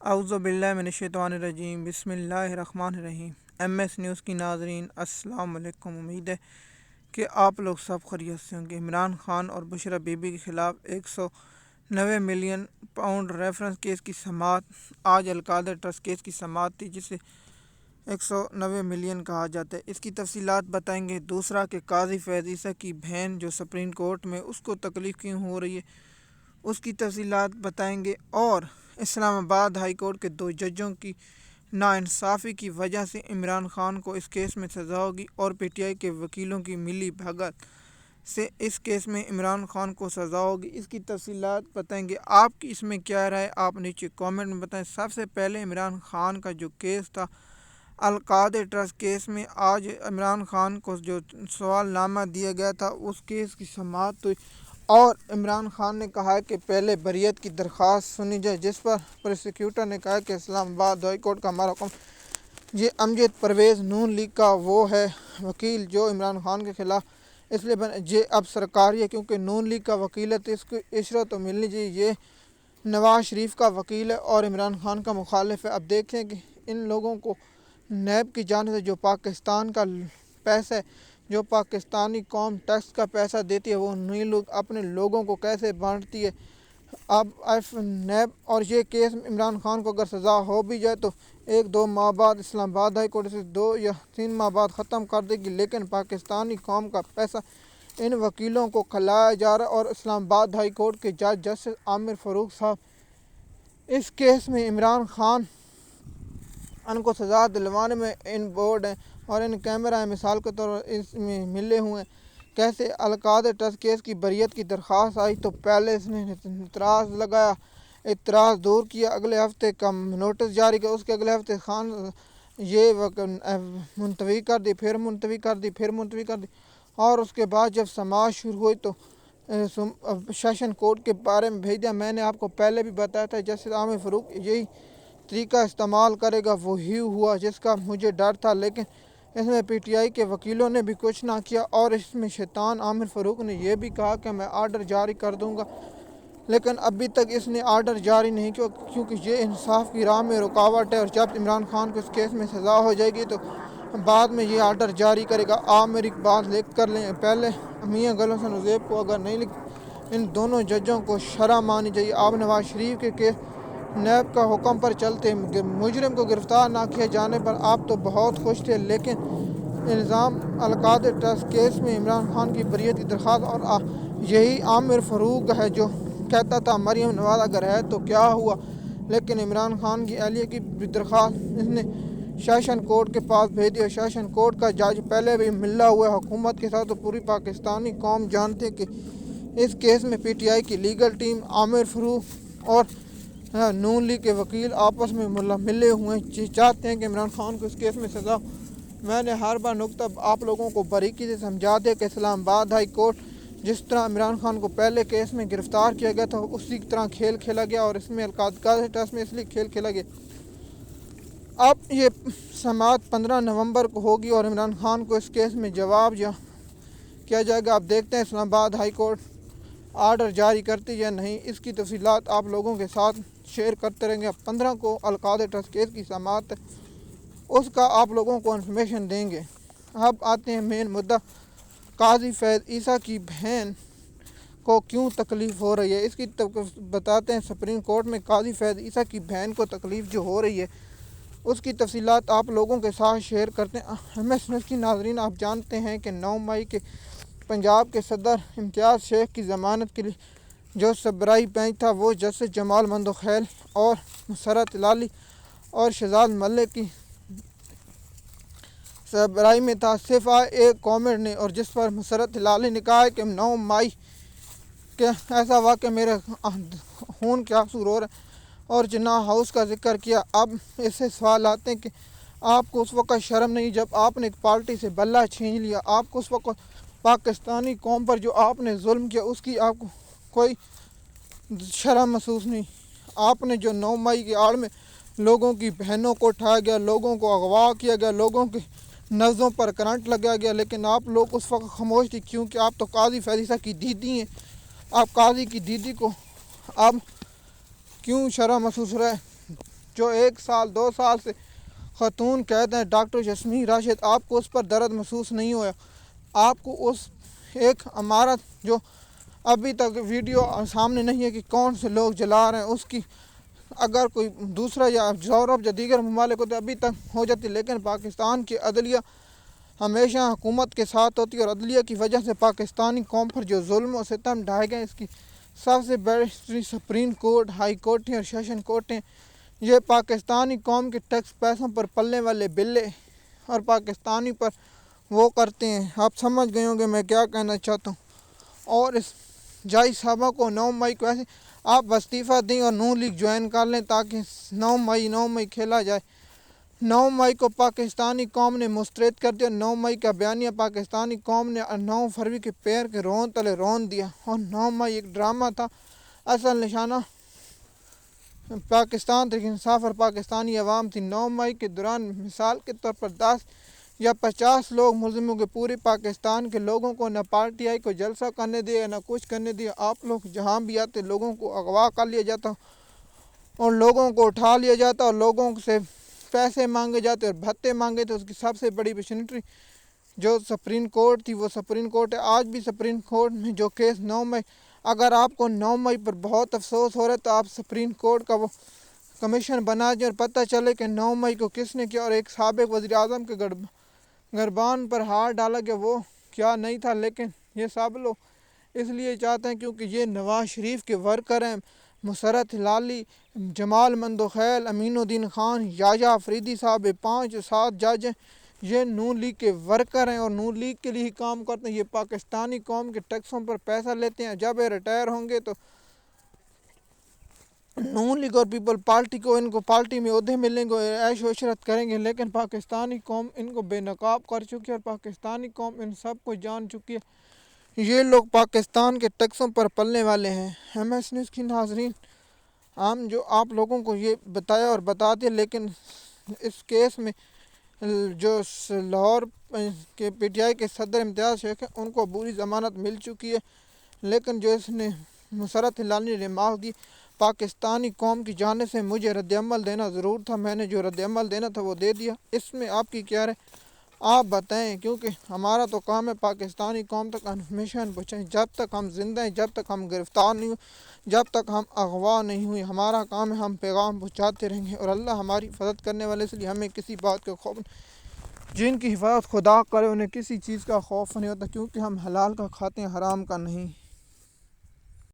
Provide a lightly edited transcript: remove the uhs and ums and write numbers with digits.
اعوذ باللہ من الشیطان الرجیم، بسم اللہ الرحمن الرحیم۔ ایم ایس نیوز کی ناظرین السلام علیکم۔ امید ہے کہ آپ لوگ سب خیریت سے ہوں گے۔ عمران خان اور بشرا بی بی کے خلاف 190 ملین پاؤنڈ ریفرنس کیس کی سماعت۔ آج القادر ٹرسٹ کیس کی سماعت تھی، جسے 190 ملین کہا جاتا ہے۔ اس کی تفصیلات بتائیں گے۔ دوسرا کہ قاضی فیض عیسیٰ کی بہن جو سپریم کورٹ میں، اس کو تکلیف کیوں ہو رہی ہے، اس کی تفصیلات بتائیں گے۔ اور اسلام آباد ہائی کورٹ کے 2 ججوں کی ناانصافی کی وجہ سے عمران خان کو اس کیس میں سزا ہوگی، اور پی ٹی آئی کے وکیلوں کی ملی بھگت سے اس کیس میں عمران خان کو سزا ہوگی۔ اس کی تفصیلات بتائیں گے۔ آپ کی اس میں کیا رائے، آپ نیچے کامنٹ میں بتائیں۔ سب سے پہلے عمران خان کا جو کیس تھا القادر ٹرسٹ کیس میں، آج عمران خان کو جو سوال نامہ دیا گیا تھا، اس کیس کی سماعت ہوئی، اور عمران خان نے کہا کہ پہلے بریت کی درخواست سنی جائے، جس پر پروسیکیوٹر نے کہا کہ اسلام آباد ہائی کورٹ کا ہمارا حکم۔ یہ امجد پرویز نون لیگ کا وہ ہے وکیل جو عمران خان کے خلاف اس لیے یہ اب سرکاری ہے کیونکہ نون لیگ کا وکیل ہے، تو اس کو عشرت تو ملنی چاہیے۔ یہ نواز شریف کا وکیل ہے اور عمران خان کا مخالف ہے۔ اب دیکھیں کہ ان لوگوں کو نیب کی جانب سے جو پاکستان کا پیسہ ہے، جو پاکستانی قوم ٹیکس کا پیسہ دیتی ہے، وہ نہیں لوگ اپنے لوگوں کو کیسے بانٹتی ہے۔ اب نیب اور یہ کیس عمران خان کو اگر سزا ہو بھی جائے تو 1-2 ماہ بعد اسلام آباد ہائی کورٹ سے 2 یا 3 ماہ بعد ختم کر دے گی، لیکن پاکستانی قوم کا پیسہ ان وکیلوں کو کھلایا جا رہا ہے۔ اور اسلام آباد ہائی کورٹ کے جج جسٹس عامر فاروق صاحب اس کیس میں عمران خان ان کو سزا دلوانے میں ان بورڈ ہیں اور ان کیمرہ ہیں، مثال کے طور پر اس میں ملے ہوئے ہیں۔ کیسے القادر ٹرسٹ کیس کی بریت کی درخواست آئی تو پہلے اس نے اعتراض لگایا، اعتراض دور کیا، اگلے ہفتے کا نوٹس جاری کیا، اس کے اگلے ہفتے خان یہ ملتوی کر دی، پھر ملتوی کر دی، پھر ملتوی کر دی، اور اس کے بعد جب سماعت شروع ہوئی تو سیشن کورٹ کے بارے میں بھیج دیا۔ میں نے آپ کو پہلے بھی بتایا تھا جسٹس عامر فاروق یہی طریقہ استعمال کرے گا، وہی ہوا جس کا مجھے ڈر تھا، لیکن اس میں پی ٹی آئی کے وکیلوں نے بھی کچھ نہ کیا، اور اس میں شیطان عامر فاروق نے یہ بھی کہا کہ میں آرڈر جاری کر دوں گا، لیکن ابھی تک اس نے آرڈر جاری نہیں کیا کیونکہ یہ انصاف کی راہ میں رکاوٹ ہے، اور جب عمران خان کو اس کیس میں سزا ہو جائے گی تو بعد میں یہ آرڈر جاری کرے گا۔ آپ میری بات لکھ کر لیں، پہلے میاں گل حسن عزیب کو اگر نہیں لکھ، ان دونوں ججوں کو شرم آنی چاہیے۔ آپ نواز شریف کے کیس نیب کا حکم پر چلتے مجرم کو گرفتار نہ کیے جانے پر آپ تو بہت خوش تھے، لیکن الزام القادر ٹرسٹ کیس میں عمران خان کی بریت کی درخواست، اور یہی عامر فاروق ہے جو کہتا تھا مریم نواز اگر ہے تو کیا ہوا، لیکن عمران خان کی اہلیہ کی درخواست اس نے سیشن کورٹ کے پاس بھیج دی، اور سیشن کورٹ کا جج پہلے بھی ملا ہوا ہے حکومت کے ساتھ، تو پوری پاکستانی قوم جانتے ہیں کہ اس کیس میں پی ٹی آئی کی لیگل ٹیم، عامر فاروق اور نون لیگ کے وکیل آپس میں ملے ہوئے ہیں، چاہتے ہیں کہ عمران خان کو اس کیس میں سزا۔ میں نے ہر بار نقطہ آپ لوگوں کو باریکی سے سمجھا دیا کہ اسلام آباد ہائی کورٹ جس طرح عمران خان کو پہلے کیس میں گرفتار کیا گیا تھا، اسی طرح کھیل کھیلا گیا، اور اس میں القادر ٹرسٹ میں اس لیے کھیل کھیلا گیا۔ اب یہ سماعت 15 نومبر کو ہوگی اور عمران خان کو اس کیس میں جواب کیا جائے گا۔ اب دیکھتے ہیں اسلام آباد ہائی کورٹ آرڈر جاری کرتی یا نہیں۔ اس کی تفصیلات آپ لوگوں کے ساتھ شیئر کرتے رہیں گے۔ اب 15 کو القادر ٹرسٹ کیس کی سماعت، اس کا آپ لوگوں کو انفارمیشن دیں گے۔ اب آتے ہیں مین مدعا، قاضی فیض عیسیٰ کی بہن کو کیوں تکلیف ہو رہی ہے، اس کی بتاتے ہیں۔ سپریم کورٹ میں قاضی فیض عیسیٰ کی بہن کو تکلیف جو ہو رہی ہے، اس کی تفصیلات آپ لوگوں کے ساتھ شیئر کرتے ہیں۔ ایم ایس نیوز کی ناظرین، آپ جانتے ہیں کہ 9 مئی کے پنجاب کے صدر امتیاز شیخ کی ضمانت کے لیے جو سربراہی بینچ تھا، وہ جسٹس جمال مندوخیل اور مسرت ہلالی اور شہزاد ملک کی سربراہی میں تھا۔ صرف ایک کامنٹ نے، اور جس پر مسرت ہلالی نے کہا ہے کہ 9 مئی کے ایسا واقعہ میرے خون کے آنسو رو رہے، اور جناح ہاؤس کا ذکر کیا۔ اب ایسے سوال آتے ہیں کہ آپ کو اس وقت شرم نہیں جب آپ نے ایک پارٹی سے بلہ چھین لیا، آپ کو اس وقت پاکستانی قوم پر جو آپ نے ظلم کیا اس کی آپ کو کوئی شرم محسوس نہیں؟ آپ نے جو 9 مئی کی آڑ میں لوگوں کی بہنوں کو اٹھایا گیا، لوگوں کو اغوا کیا گیا، لوگوں کے نبضوں پر کرنٹ لگایا گیا، لیکن آپ لوگ اس وقت خاموش تھی کیونکہ آپ تو قاضی فیض عیسیٰ کی دیدی ہیں۔ آپ قاضی کی دیدی کو آپ کیوں شرم محسوس رہے؟ جو 1 سال 2 سال سے خاتون قید ہیں ڈاکٹر یاسمین راشد، آپ کو اس پر درد محسوس نہیں ہوا؟ آپ کو اس ایک عمارت جو ابھی تک ویڈیو سامنے نہیں ہے کہ کون سے لوگ جلا رہے ہیں، اس کی اگر کوئی دوسرا یا یورپ یا دیگر ممالک ہوتے ابھی تک ہو جاتی، لیکن پاکستان کی عدلیہ ہمیشہ حکومت کے ساتھ ہوتی ہے، اور عدلیہ کی وجہ سے پاکستانی قوم پر جو ظلم و ستم ڈھائے گئے، اس کی سب سے بڑی سپریم کورٹ، ہائی کورٹیں اور سیشن کورٹیں، یہ پاکستانی قوم کے ٹیکس پیسوں پر پلنے والے بلے اور پاکستانی پر وہ کرتے ہیں۔ آپ سمجھ گئے ہوں گے میں کیا کہنا چاہتا ہوں۔ اور اس جائی صاحبہ کو 9 مئی کو ایسے آپ استعفیٰ دیں اور نون لیگ جوائن کر لیں تاکہ 9 مئی کھیلا جائے۔ 9 مئی کو پاکستانی قوم نے مسترد کر دیا۔ 9 مئی کا بیانیہ پاکستانی قوم نے 9 فروری کے پیر کے رون تلے رون دیا، اور 9 مئی ایک ڈرامہ تھا۔ اصل نشانہ پاکستان تحریک انصاف اور پاکستانی عوام تھی۔ 9 مئی کے دوران مثال کے طور پر 10 یا 50 لوگ ملزموں کے پورے پاکستان کے لوگوں کو نہ پارٹی آئی کو جلسہ کرنے دیا نہ کچھ کرنے دیا۔ آپ لوگ جہاں بھی آتے لوگوں کو اغوا کر لیا جاتا اور لوگوں کو اٹھا لیا جاتا اور لوگوں سے پیسے مانگے جاتے اور بھتے مانگے تھے۔ اس کی سب سے بڑی مشینری جو سپریم کورٹ تھی وہ سپریم کورٹ ہے۔ آج بھی سپریم کورٹ میں جو کیس 9 مئی، اگر آپ کو 9 مئی پر بہت افسوس ہو رہا ہے تو آپ سپریم کورٹ کا وہ کمیشن بنا دیں اور پتہ چلے کہ 9 مئی کو کس نے کیا، اور ایک سابق وزیر اعظم کے گربان پر ہاتھ ڈالا کہ وہ کیا نہیں تھا۔ لیکن یہ سب لوگ اس لیے چاہتے ہیں کیونکہ یہ نواز شریف کے ورکر ہیں۔ مسرت ہلالی، جمال مندوخیل، امین الدین خان، یحییٰ آفریدی صاحب، 5-7 جج ہیں، یہ نون لیگ کے ورکر ہیں اور نون لیگ کے لیے ہی کام کرتے ہیں۔ یہ پاکستانی قوم کے ٹیکسوں پر پیسہ لیتے ہیں۔ جب یہ ریٹائر ہوں گے تو نون لیگ اور پیپل پارٹی کو ان کو پارٹی میں عہدے ملیں گے، عیش و عشرت کریں گے، لیکن پاکستانی قوم ان کو بے نقاب کر چکی ہے اور پاکستانی قوم ان سب کو جان چکی ہے۔ یہ لوگ پاکستان کے ٹیکسوں پر پلنے والے ہیں۔ ایم ایس نیوز کی ناظرین، ہم جو آپ لوگوں کو یہ بتایا اور بتا دیا، لیکن اس کیس میں جو لاہور کے پی ٹی آئی کے صدر امتیاز شیخ ہیں ان کو عبوری ضمانت مل چکی ہے، لیکن جو اس نے مسرت ہلالی نے مانگ دی پاکستانی قوم کی جانب سے مجھے رد عمل دینا ضرور تھا، میں نے جو رد عمل دینا تھا وہ دے دیا۔ اس میں آپ کی کیا رائے آپ بتائیں، کیونکہ ہمارا تو کام ہے پاکستانی قوم تک انفارمیشن پہنچائیں۔ جب تک ہم زندہ ہیں، جب تک ہم گرفتار نہیں ہوئے، جب تک ہم اغوا نہیں ہوئے، ہمارا کام ہے ہم پیغام پہنچاتے رہیں گے، اور اللہ ہماری حفاظت کرنے والے، اس لیے ہمیں کسی بات کا خوف نہیں۔ جن کی حفاظت خدا کرے انہیں کسی چیز کا خوف نہیں ہوتا، کیونکہ ہم حلال کا کھاتے ہیں، حرام کا نہیں۔